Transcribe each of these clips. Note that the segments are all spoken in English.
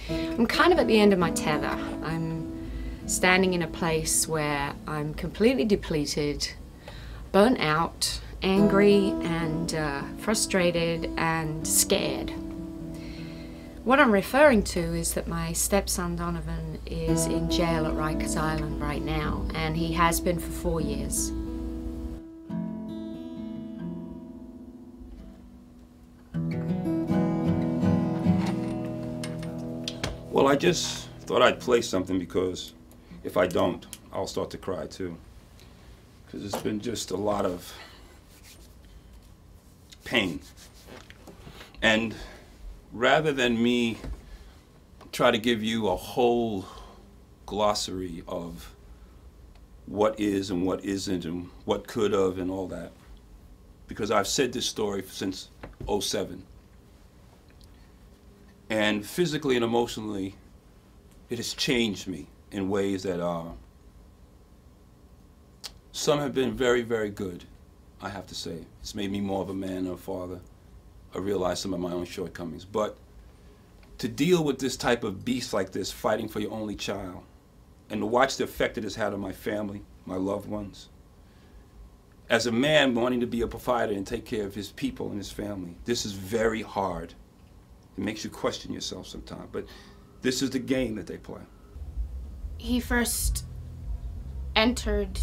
I'm kind of at the end of my tether. I'm standing in a place where I'm completely depleted, burnt out, angry and frustrated and scared. What I'm referring to is that my stepson Donovan is in jail at Rikers Island right now, and he has been for 4 years. Well, I just thought I'd play something because if I don't, I'll start to cry too. Because it's been just a lot of pain. And rather than me try to give you a whole glossary of what is and what isn't and what could have and all that, because I've said this story since '07. And physically and emotionally, it has changed me in ways that some have been very, very good, I have to say. It's made me more of a man and a father. I realize some of my own shortcomings. But to deal with this type of beast like this, fighting for your only child, and to watch the effect it has had on my family, my loved ones, as a man wanting to be a provider and take care of his people and his family, this is very hard. It makes you question yourself sometimes, but this is the game that they play. He first entered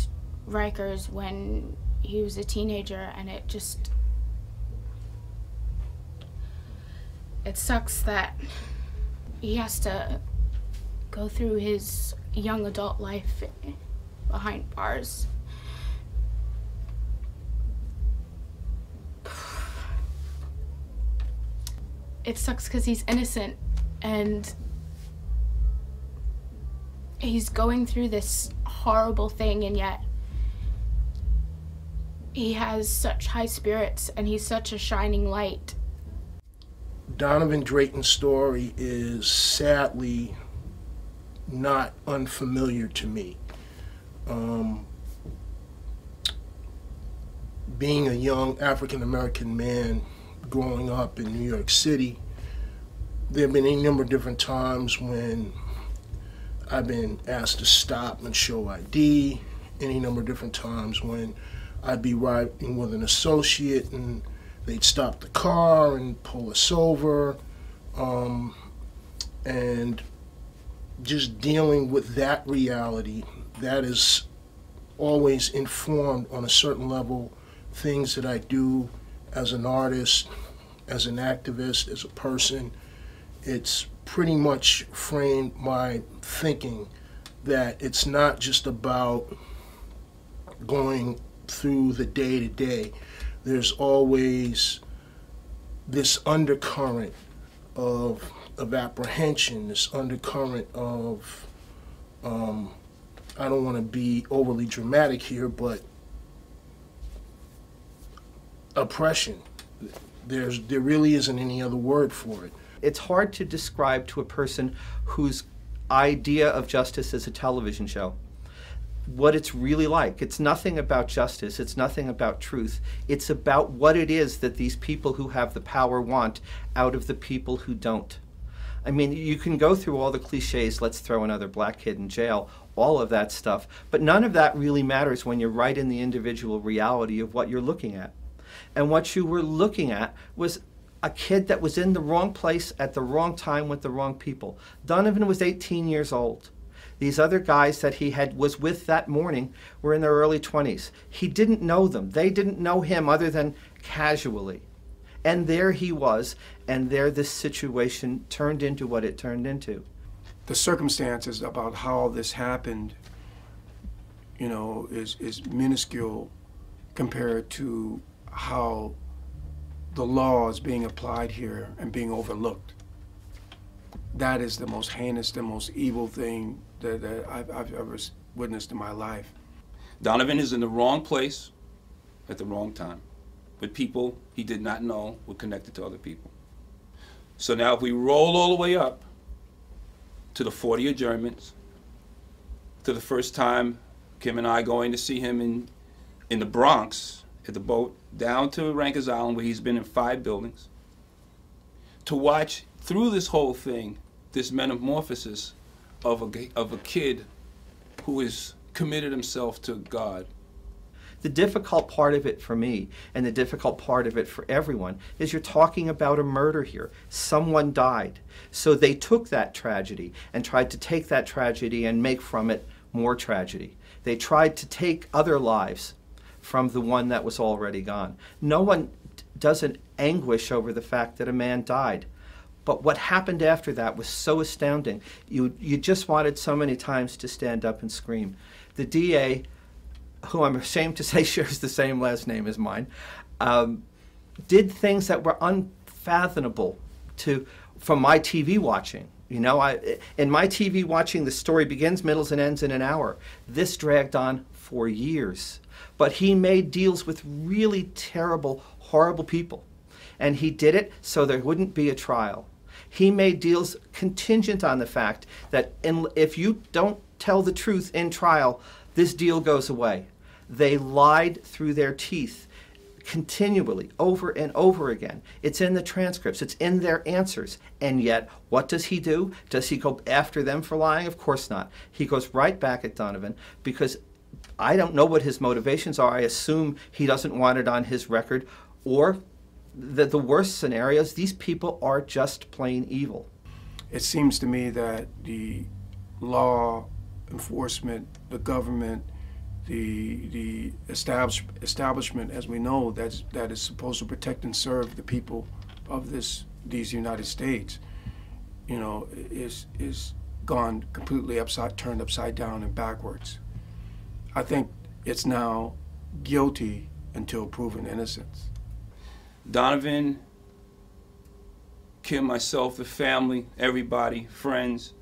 Rikers when he was a teenager, and it sucks that he has to go through his young adult life behind bars. It sucks because he's innocent and he's going through this horrible thing, and yet he has such high spirits and he's such a shining light. Donovan Drayton's story is sadly not unfamiliar to me. Being a young African-American man growing up in New York City, there have been a number of different times when I've been asked to stop and show ID, any number of different times when I'd be riding with an associate and they'd stop the car and pull us over, and just dealing with that reality, that is always informed on a certain level things that I do as an artist, as an activist, as a person. It's pretty much framed my thinking that it's not just about going through the day-to-day. There's always this undercurrent of apprehension, this undercurrent of, I don't want to be overly dramatic here, but oppression. There really isn't any other word for it. It's hard to describe to a person whose idea of justice is a television show what it's really like. It's nothing about justice. It's nothing about truth. It's about what it is that these people who have the power want out of the people who don't. I mean, you can go through all the cliches, let's throw another black kid in jail, all of that stuff, but none of that really matters when you're right in the individual reality of what you're looking at. And what you were looking at was a kid that was in the wrong place at the wrong time with the wrong people. Donovan was 18 years old. These other guys that he was with that morning were in their early 20s. He didn't know them. They didn't know him other than casually. And there he was, and there this situation turned into what it turned into. The circumstances about how this happened, you know, is minuscule compared to how the law is being applied here and being overlooked. That is the most heinous, the most evil thing that I've ever witnessed in my life. Donovan is in the wrong place at the wrong time with people he did not know were connected to other people. So now if we roll all the way up to the 40 adjournments, to the first time Kim and I going to see him in the Bronx at the boat, down to Rikers Island where he's been in 5 buildings, to watch through this whole thing this metamorphosis of a kid who has committed himself to God. The difficult part of it for me, and the difficult part of it for everyone, is you're talking about a murder here. Someone died. So they took that tragedy and tried to take that tragedy and make from it more tragedy. They tried to take other lives from the one that was already gone. No one doesn't anguish over the fact that a man died. But what happened after that was so astounding. You just wanted so many times to stand up and scream. The DA, who I'm ashamed to say shares the same last name as mine, did things that were unfathomable from my TV watching. You know, in my TV watching, the story begins, middles, and ends in an hour. This dragged on for years. But he made deals with really terrible, horrible people. And he did it so there wouldn't be a trial. He made deals contingent on the fact that if you don't tell the truth in trial, this deal goes away. They lied through their teeth continually, over and over again. It's in the transcripts. It's in their answers. And yet, what does he do? Does he go after them for lying? Of course not. He goes right back at Donovan because I don't know what his motivations are. I assume he doesn't want it on his record. Or the worst scenarios, these people are just plain evil. It seems to me that the law enforcement, the government, the establishment, as we know, that is supposed to protect and serve the people of these United States, you know, is gone completely turned upside down and backwards. I think it's now guilty until proven innocence. Donovan, Kim, myself, the family, everybody, friends,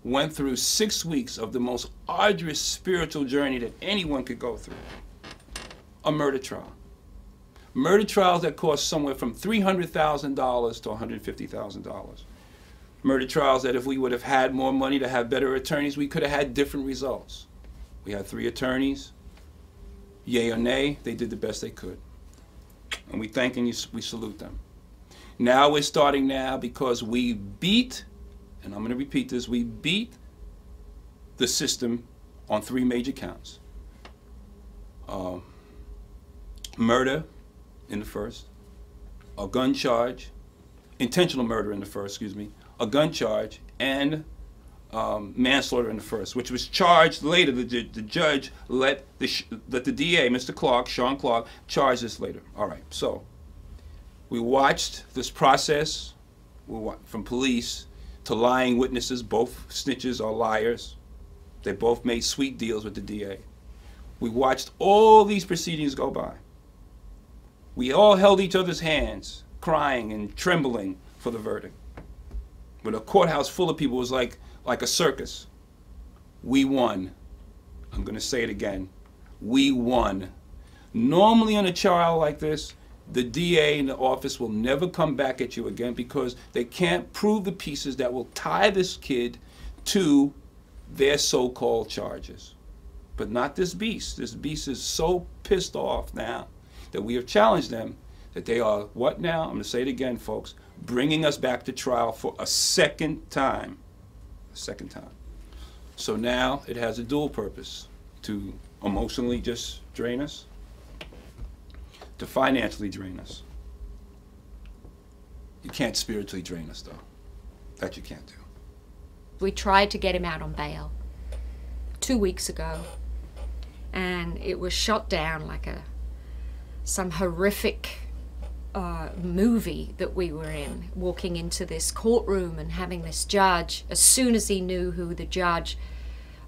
went through 6 weeks of the most arduous spiritual journey that anyone could go through. A murder trial. Murder trials that cost somewhere from $300,000 to $150,000. Murder trials that if we would have had more money to have better attorneys, we could have had different results. We had 3 attorneys. Yay or nay, they did the best they could. And we thank and we salute them. Now we're starting now because we beat, and I'm going to repeat this, we beat the system on 3 major counts. Murder in the first, a gun charge, intentional murder in the first, excuse me, a gun charge, and manslaughter in the first, which was charged later. The judge let the DA, Mr. Clark, Sean Clark, charge this later. All right, so we watched this process from police to lying witnesses. Both snitches are liars. They both made sweet deals with the DA. We watched all these proceedings go by. We all held each other's hands, crying and trembling for the verdict. When a courthouse full of people was like a circus. We won. I'm going to say it again. We won. Normally in a trial like this, the DA in the office will never come back at you again because they can't prove the pieces that will tie this kid to their so-called charges. But not this beast. This beast is so pissed off now that we have challenged them that they are, what now? I'm going to say it again, folks, bringing us back to trial for a second time. A second time. So now it has a dual purpose: to emotionally just drain us, to financially drain us. You can't spiritually drain us, though. That you can't do. We tried to get him out on bail 2 weeks ago, and it was shot down like some horrific movie that we were in, walking into this courtroom and having this judge, as soon as he knew who the judge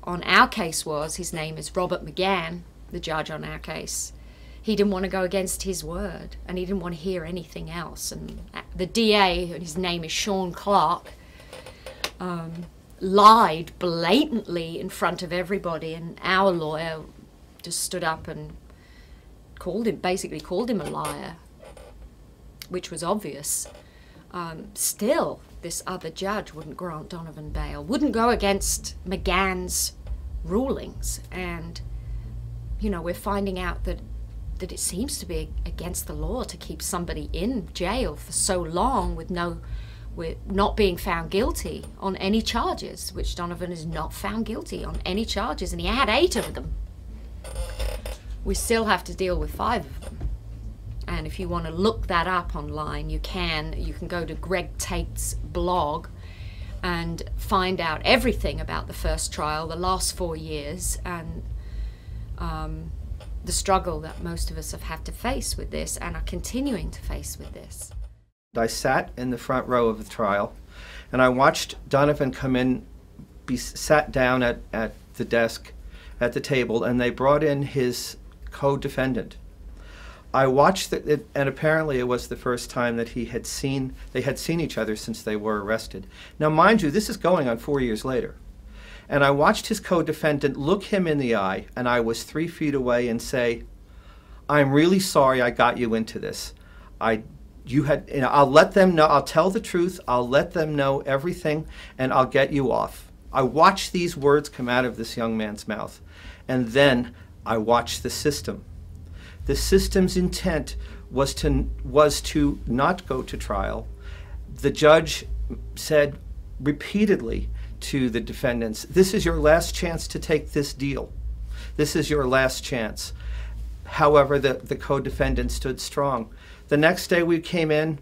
on our case was, his name is Robert McGann, the judge on our case, he didn't want to go against his word, and he didn't want to hear anything else. And the DA, his name is Sean Clark, lied blatantly in front of everybody, and our lawyer just stood up and basically called him a liar, which was obvious. Still, this other judge wouldn't grant Donovan bail, wouldn't go against McGann's rulings. And, you know, we're finding out that it seems to be against the law to keep somebody in jail for so long with no with not being found guilty on any charges, which Donovan is not found guilty on any charges, and he had 8 of them. We still have to deal with 5 of them. And if you want to look that up online, you can. You can go to Greg Tate's blog and find out everything about the first trial, the last 4 years, and the struggle that most of us have had to face with this and are continuing to face with this. I sat in the front row of the trial, and I watched Donovan come in, be sat down at the desk, at the table, and they brought in his co-defendant. I watched it, and apparently it was the first time that they had seen each other since they were arrested. Now, mind you, this is going on 4 years later. And I watched his co-defendant look him in the eye, and I was 3 feet away, and say, "I'm really sorry I got you into this. I'll let them know, I'll tell the truth, I'll let them know everything, and I'll get you off." I watched these words come out of this young man's mouth, and then I watched the system. The system's intent was to not go to trial. The judge said repeatedly to the defendants, "This is your last chance to take this deal. This is your last chance." However, the co-defendant stood strong. The next day we came in,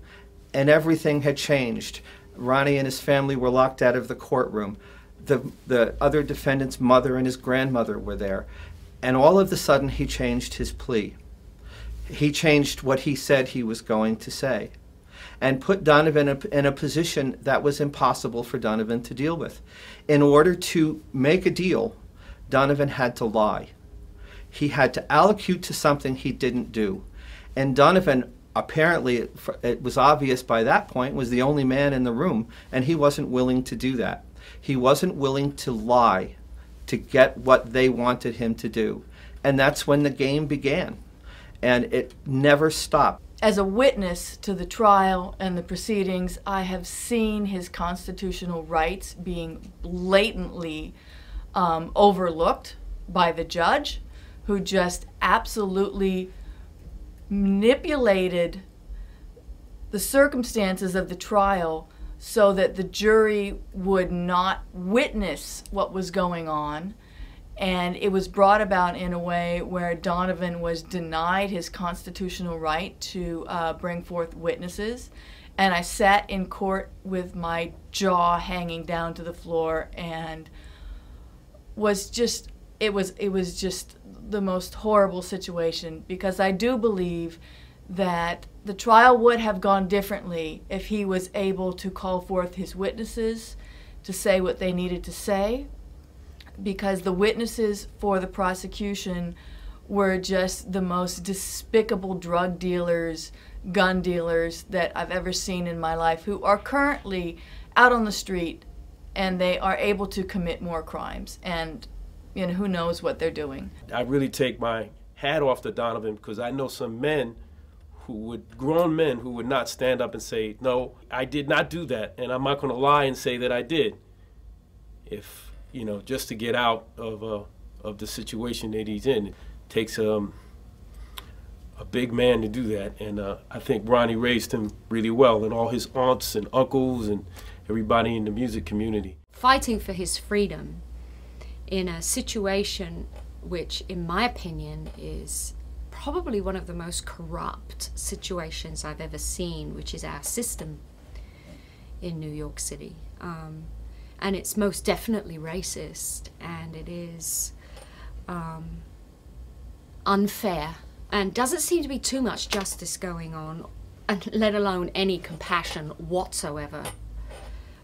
and everything had changed. Ronnie and his family were locked out of the courtroom. The other defendant's mother and his grandmother were there. And all of a sudden, he changed his plea. He changed what he said he was going to say, and put Donovan in a position that was impossible for Donovan to deal with. In order to make a deal, Donovan had to lie. He had to allocute to something he didn't do. And Donovan, apparently, it was obvious by that point, was the only man in the room, and he wasn't willing to do that. He wasn't willing to lie to get what they wanted him to do. And that's when the game began. And it never stopped. As a witness to the trial and the proceedings, I have seen his constitutional rights being blatantly overlooked by the judge, who just absolutely manipulated the circumstances of the trial so that the jury would not witness what was going on. And it was brought about in a way where Donovan was denied his constitutional right to bring forth witnesses. And I sat in court with my jaw hanging down to the floor, and was just, it was just the most horrible situation, because I do believe that the trial would have gone differently if he was able to call forth his witnesses to say what they needed to say, because the witnesses for the prosecution were just the most despicable drug dealers, gun dealers that I've ever seen in my life, who are currently out on the street, and they are able to commit more crimes, and who knows what they're doing. I really take my hat off to Donovan, because I know some men grown men who would not stand up and say, "No, I did not do that, and I'm not going to lie and say that I did," if just to get out of the situation that he's in. It takes a big man to do that, and I think Ronnie raised him really well, and all his aunts and uncles and everybody in the music community. Fighting for his freedom in a situation which, in my opinion, is probably one of the most corrupt situations I've ever seen, which is our system in New York City. And it's most definitely racist, and it is unfair, and doesn't seem to be too much justice going on, and let alone any compassion whatsoever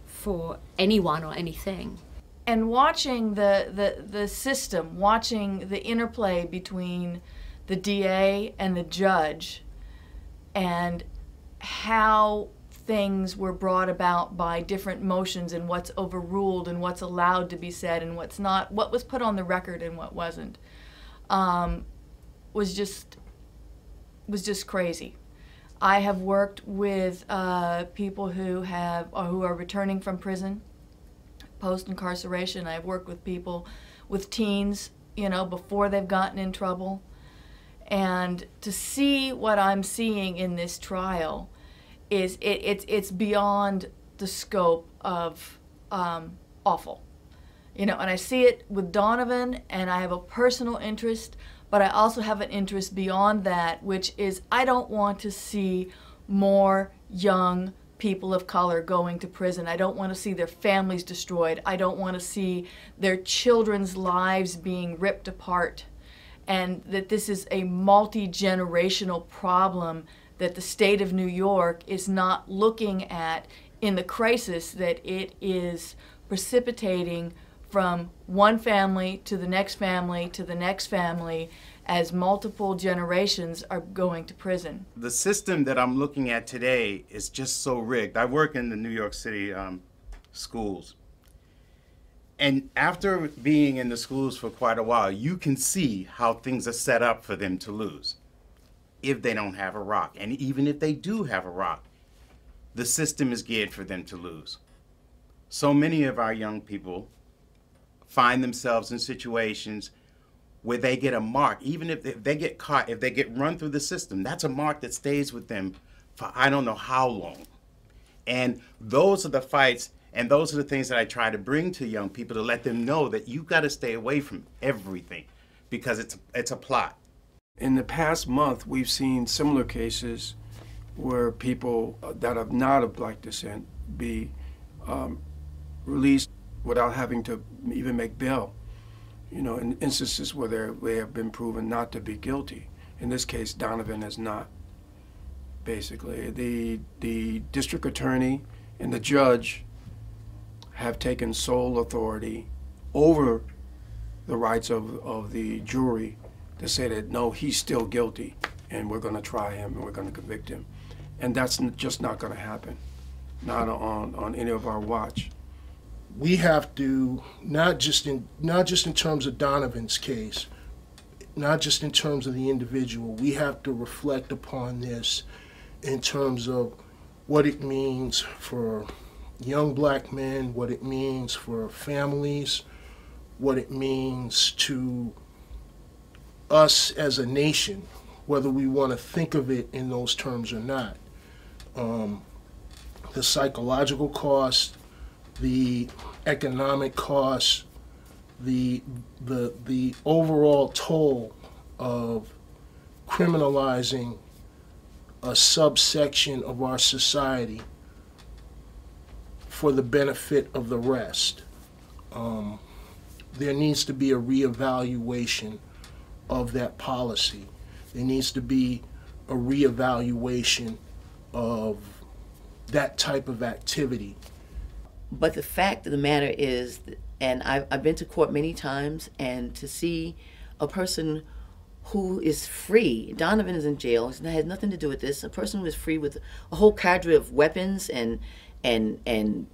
for anyone or anything. And watching the system, watching the interplay between the DA and the judge, and how things were brought about by different motions, and what's overruled and what's allowed to be said and what's not, what was put on the record and what wasn't, was just crazy. I have worked with people who are returning from prison, post-incarceration. I've worked with people, with teens, before they've gotten in trouble. And to see what I'm seeing in this trial is it's beyond the scope of awful. You know, and I see it with Donovan, and I have a personal interest, but I also have an interest beyond that, which is I don't want to see more young people of color going to prison. I don't want to see their families destroyed. I don't want to see their children's lives being ripped apart. And that this is a multi-generational problem that the state of New York is not looking at in the crisis that it is precipitating from one family to the next family to the next family as multiple generations are going to prison. The system that I'm looking at today is just so rigged. I work in the New York City schools. And after being in the schools for quite a while, you can see how things are set up for them to lose if they don't have a rock. And even if they do have a rock, the system is geared for them to lose. So many of our young people find themselves in situations where they get a mark, even if they get caught, if they get run through the system, that's a mark that stays with them for I don't know how long. And those are the fights, and those are the things that I try to bring to young people to let them know that you've got to stay away from everything because it's a plot. In the past month, we've seen similar cases where people that are not of black descent be released without having to even make bail. You know, in instances where they have been proven not to be guilty. In this case, Donovan is not. Basically, the district attorney and the judge have taken sole authority over the rights of the jury to say that no, he's still guilty, and we're going to try him and we're going to convict him, and that's just not going to happen, not on any of our watch. We have to, not just in terms of Donovan's case, not just in terms of the individual, we have to reflect upon this in terms of what it means for young black men, what it means for families, what it means to us as a nation, whether we want to think of it in those terms or not. The psychological cost, the economic costs, the overall toll of criminalizing a subsection of our society for the benefit of the rest. There needs to be a reevaluation of that policy. There needs to be a reevaluation of that type of activity. But the fact of the matter is, and I've been to court many times, and to see a person who is free, Donovan is in jail, it has nothing to do with this, a person who is free with a whole cadre of weapons and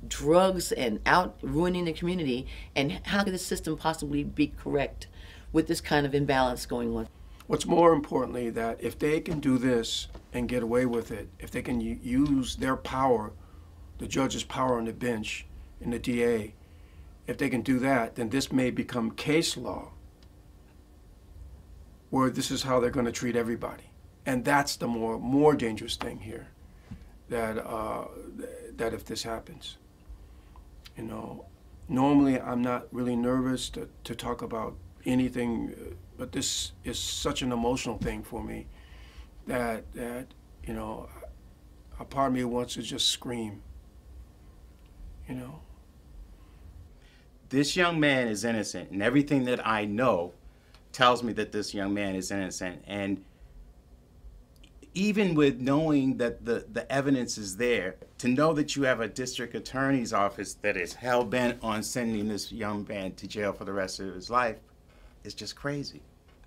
drugs and out ruining the community, and how can the system possibly be correct with this kind of imbalance going on? What's more importantly, that if they can do this and get away with it, if they can use their power, the judge's power on the bench, and the DA, if they can do that, then this may become case law where this is how they're going to treat everybody. And that's the more dangerous thing here, that if this happens. You know, normally I'm not really nervous to talk about anything, but this is such an emotional thing for me that you know, a part of me wants to just scream, you know. This young man is innocent, and everything that I know tells me that this young man is innocent. And even with knowing that the evidence is there, to know that you have a district attorney's office that is hell-bent on sending this young man to jail for the rest of his life is just crazy.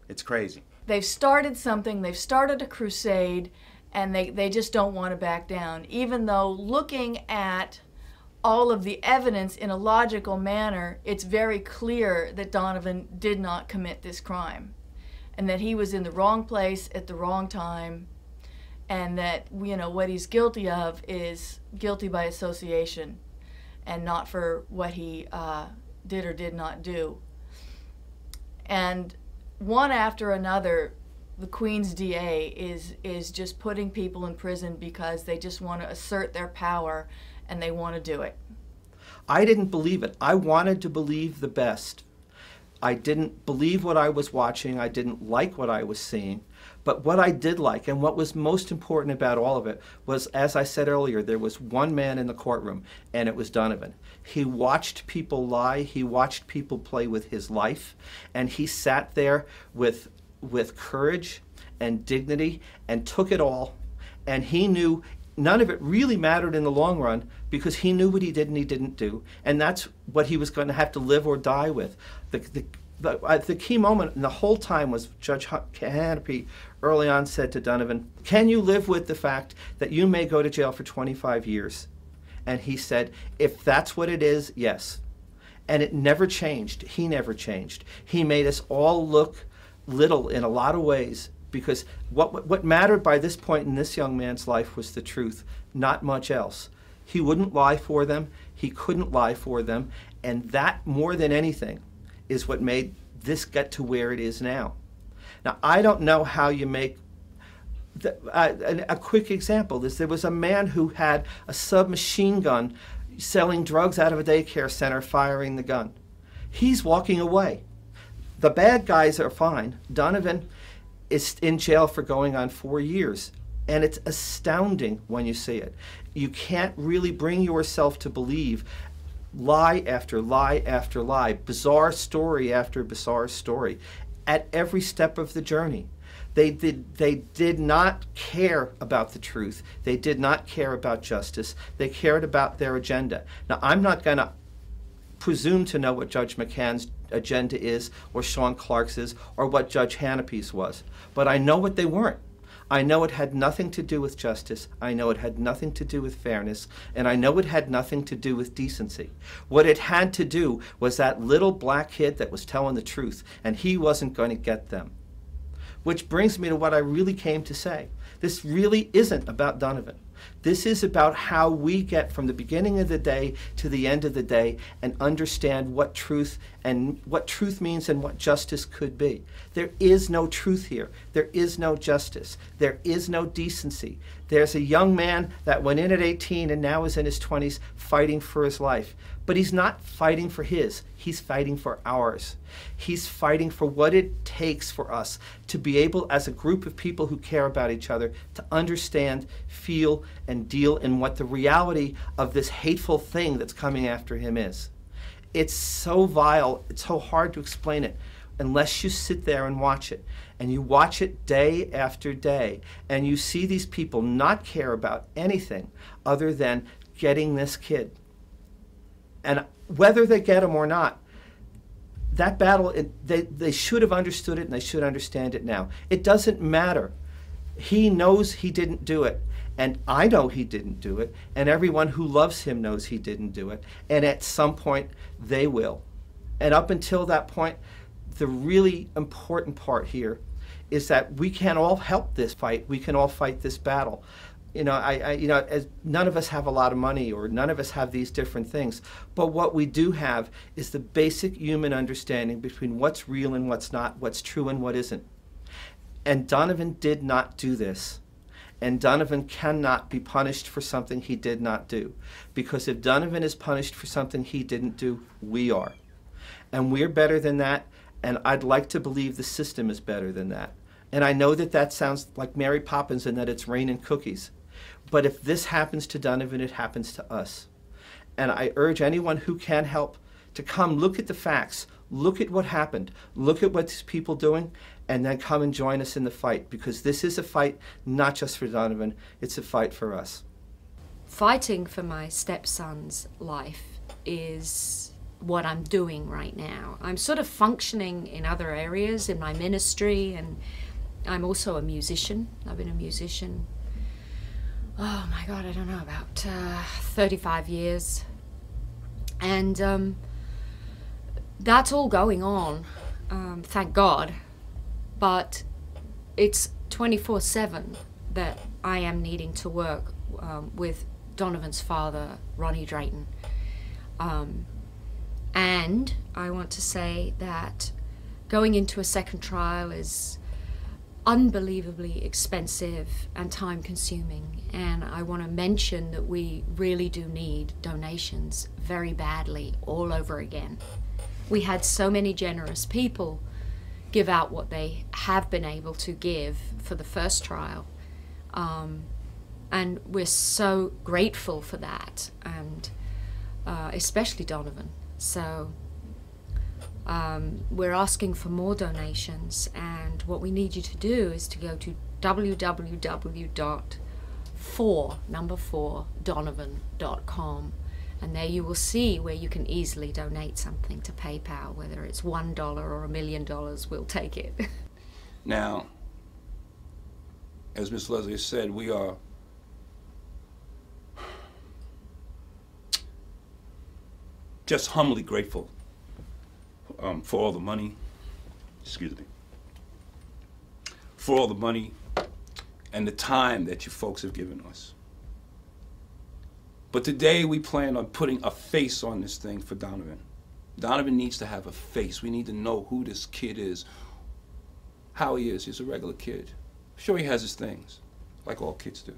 It's crazy. They've started something, they've started a crusade, and they just don't want to back down, even though looking at all of the evidence in a logical manner, it's very clear that Donovan did not commit this crime, and that he was in the wrong place at the wrong time, and that, you know, what he's guilty of is guilty by association and not for what he did or did not do. And one after another, the Queen's DA is just putting people in prison because they just want to assert their power and they want to do it. I didn't believe it. I wanted to believe the best. I didn't believe what I was watching. I didn't like what I was seeing. But what I did like, and what was most important about all of it, was, as I said earlier, there was one man in the courtroom, and it was Donovan. He watched people lie. He watched people play with his life. And he sat there with courage and dignity and took it all. And he knew none of it really mattered in the long run, because he knew what he did and he didn't do. And that's what he was going to have to live or die with. The key moment in the whole time was Judge Hanapi early on said to Donovan, "Can you live with the fact that you may go to jail for 25 years? And he said, "If that's what it is, yes." And it never changed. He never changed. He made us all look little in a lot of ways, because what mattered by this point in this young man's life was the truth, not much else. He wouldn't lie for them. He couldn't lie for them. And that, more than anything, is what made this get to where it is now. Now, I don't know how you make a quick example is there was a man who had a submachine gun selling drugs out of a daycare center, firing the gun. He's walking away. The bad guys are fine. Donovan is in jail for going on 4 years. And it's astounding when you see it. You can't really bring yourself to believe lie after lie after lie, bizarre story after bizarre story, at every step of the journey. They did not care about the truth. They did not care about justice. They cared about their agenda. Now, I'm not going to presume to know what Judge McCann's agenda is, or Sean Clark's is, or what Judge Hanapi's was. But I know what they weren't. I know it had nothing to do with justice. I know it had nothing to do with fairness. And I know it had nothing to do with decency. What it had to do was that little black kid that was telling the truth, and he wasn't going to get them. Which brings me to what I really came to say. This really isn't about Donovan. This is about how we get from the beginning of the day to the end of the day and understand what truth means and what justice could be. There is no truth here. There is no justice. There is no decency. There's a young man that went in at 18 and now is in his 20s fighting for his life. But he's not fighting for his. He's fighting for ours. He's fighting for what it takes for us to be able, as a group of people who care about each other, to understand, feel, and deal in what the reality of this hateful thing that's coming after him is. It's so vile, it's so hard to explain it unless you sit there and watch it. And you watch it day after day, and you see these people not care about anything other than getting this kid. And whether they get him or not, that battle, they should have understood it, and they should understand it now. It doesn't matter. He knows he didn't do it, and I know he didn't do it, and everyone who loves him knows he didn't do it, and at some point they will. And up until that point, the really important part here is that we can all help this fight. We can all fight this battle. You know, as none of us have a lot of money, or none of us have these different things. But what we do have is the basic human understanding between what's real and what's not, what's true and what isn't. And Donovan did not do this. And Donovan cannot be punished for something he did not do. Because if Donovan is punished for something he didn't do, we are. And we're better than that, and I'd like to believe the system is better than that. And I know that that sounds like Mary Poppins and that it's raining cookies. But if this happens to Donovan, it happens to us. And I urge anyone who can help to come look at the facts, look at what happened, look at what these people are doing, and then come and join us in the fight. Because this is a fight not just for Donovan, it's a fight for us. Fighting for my stepson's life is what I'm doing right now. I'm sort of functioning in other areas in my ministry, and I'm also a musician. I've been a musician, oh my God, I don't know, about 35 years. And that's all going on, thank God. But it's 24/7 that I am needing to work with Donovan's father, Ronnie Drayton. And I want to say that going into a second trial is unbelievably expensive and time-consuming, and I want to mention that we really do need donations very badly all over again. We had so many generous people give out what they have been able to give for the first trial, and we're so grateful for that, and especially Donovan. So we're asking for more donations, and what we need you to do is to go to www.4donovan.com, and there you will see where you can easily donate something to PayPal, whether it's $1 or $1 million, we'll take it. Now, as Ms. Leslie said, we are just humbly grateful for all the money, for all the money and the time that you folks have given us. But today we plan on putting a face on this thing for Donovan. Donovan needs to have a face. We need to know who this kid is, how he is. He's a regular kid. Sure, he has his things, like all kids do.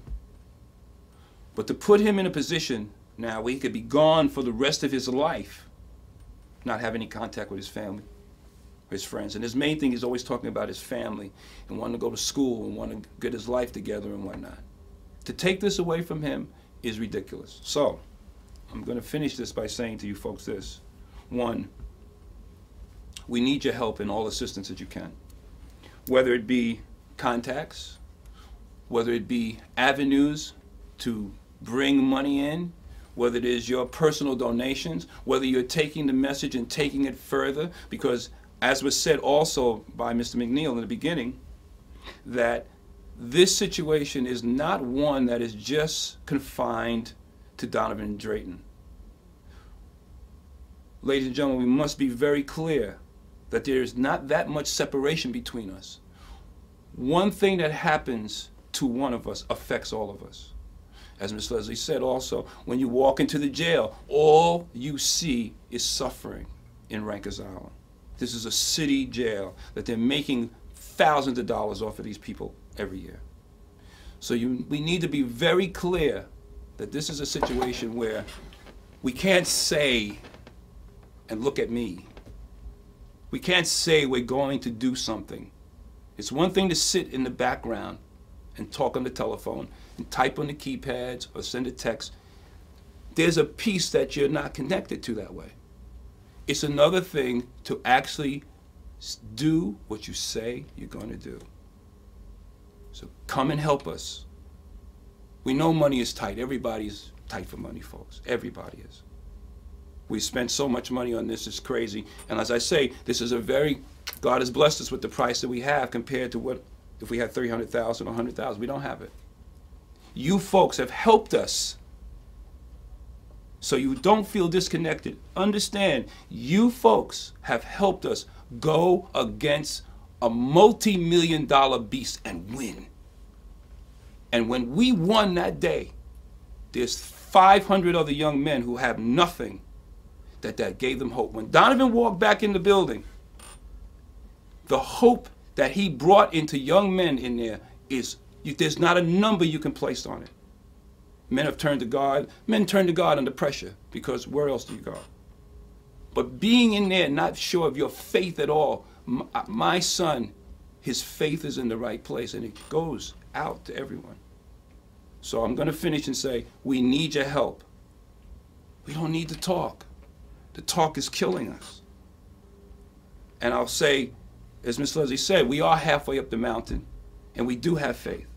But to put him in a position now where he could be gone for the rest of his life, not have any contact with his family, his friends. And his main thing is always talking about his family and wanting to go to school and wanting to get his life together and whatnot. To take this away from him is ridiculous. So I'm going to finish this by saying to you folks this. One, we need your help in all assistance that you can. Whether it be contacts, whether it be avenues to bring money in, whether it is your personal donations, whether you're taking the message and taking it further, because as was said also by Mr. McNeil in the beginning, that this situation is not one that is just confined to Donovan Drayton. Ladies and gentlemen, we must be very clear that there is not that much separation between us. One thing that happens to one of us affects all of us. As Ms. Leslie said also, when you walk into the jail, all you see is suffering in Rikers Island. This is a city jail that they're making thousands of dollars off of these people every year. So we need to be very clear that this is a situation where we can't say, and look at me, we can't say we're going to do something. It's one thing to sit in the background and talk on the telephone and type on the keypads or send a text. There's a piece that you're not connected to that way. It's another thing to actually do what you say you're going to do. So come and help us. We know money is tight. Everybody's tight for money, folks. Everybody is. We spent so much money on this, it's crazy. And as I say, this is a very, God has blessed us with the price that we have compared to what if we had 300,000 or 100,000. We don't have it. You folks have helped us. So you don't feel disconnected. Understand, you folks have helped us go against a multi-million-dollar beast and win. And when we won that day, there's 500 other young men who have nothing that gave them hope. When Donovan walked back in the building, the hope that he brought into young men in there is, there's not a number you can place on it. Men have turned to God. Men turn to God under pressure, because where else do you go? But being in there, not sure of your faith at all, my son, his faith is in the right place, and it goes out to everyone. So I'm going to finish and say, we need your help. We don't need to talk. The talk is killing us. And I'll say, as Ms. Leslie said, we are halfway up the mountain, and we do have faith.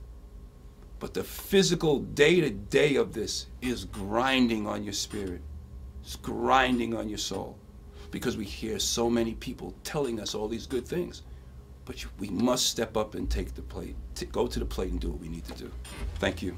But the physical day-to-day of this is grinding on your spirit. It's grinding on your soul. Because we hear so many people telling us all these good things. But we must step up and take the plate, go to the plate and do what we need to do. Thank you.